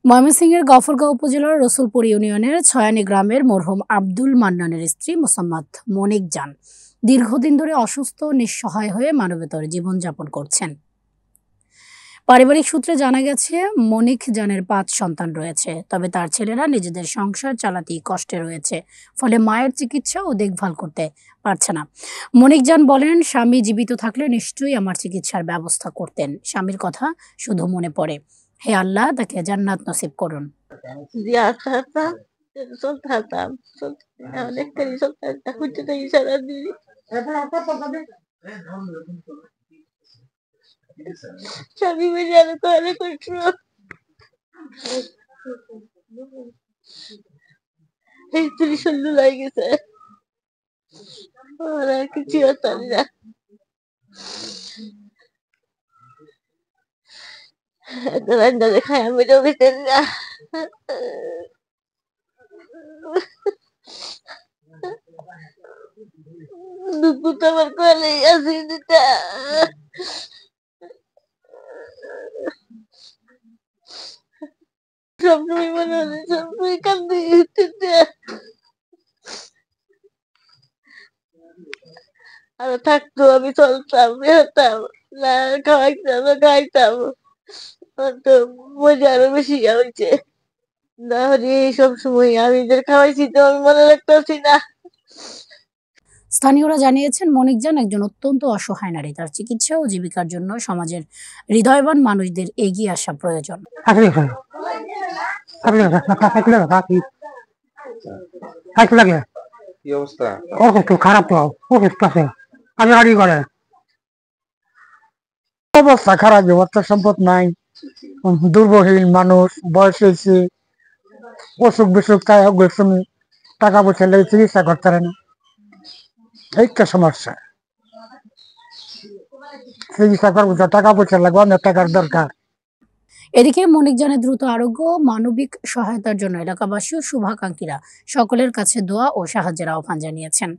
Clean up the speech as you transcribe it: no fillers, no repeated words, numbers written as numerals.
ময়মনসিংহের গফরগাঁও উপজেলার রসুলপুর ইউনিয়নের ছয়ানী গ্রামের মরহুম আব্দুল মান্নানের স্ত্রী মোসাম্মৎ মনিক জান দীর্ঘদিন ধরে অসুস্থ ও নিঃসহায় হয়ে মানবেতর জীবনযাপন করছেন। পারিবারিক সূত্রে জানা গেছে, মনিক জানের ৫ সন্তান রয়েছে, তবে তার ছেলেরা নিজেদের সংসার চালাতেই কষ্টে রয়েছে, ফলে মায়ের চিকিৎসা ও দেখভাল করতে পারছে না। মনিক জান বলেন, স্বামী জীবিত থাকলে নিশ্চয়ই আমার চিকিৎসার ব্যবস্থা করতেন। স্বামীর কথা শুধু মনে পড়ে। হে আল্লাহ, তাকে জান্নাত নসিব করুন। স্বামী বেজারে তাহলে করছো এই ৩০ লাই গেছে আর কিছু জানি না। রান্না দেখায় আমি তো ভিতরে না দুপুর তো আমার কোয়ালেই আছে দিতা সবসময় মনে হলে সবসময় কান্দি আর থাকতো আমি চলতাম বেরোতাম না খাইতাম তো মজা আরো বেশি হয়েছে না হলে সব সময় আমি এদের খাওয়াইছি তো আমি মনে রাখতেছি না। স্থানীয়রা জানিয়েছেন, মনিক জান একজন অত্যন্ত অসহায় নারী। তার চিকিৎসা ও জীবিকার জন্য সমাজের হৃদয়বান মানুষদের এগিয়ে আসা প্রয়োজন। খারাপ তো আমি গাড়ি করে অবস্থা খারাপ, অর্থ সম্পদ নাই, দুর্বল মানুষ, বয়স হয়েছে, অসুখ বিসুখ তাই টাকা পয়সা লেগে চিকিৎসা করতে পারে না, এইটা সমস্যা। চিকিৎসা করবো টাকা পয়সা লাগবে, অনেক টাকার দরকার। এদিকে মনিক জানের দ্রুত আরোগ্য ও মানবিক সহায়তার জন্য এলাকাবাসী ও শুভাকাঙ্ক্ষীরা সকলের কাছে দোয়া ও সাহায্যের আহ্বান জানিয়েছেন।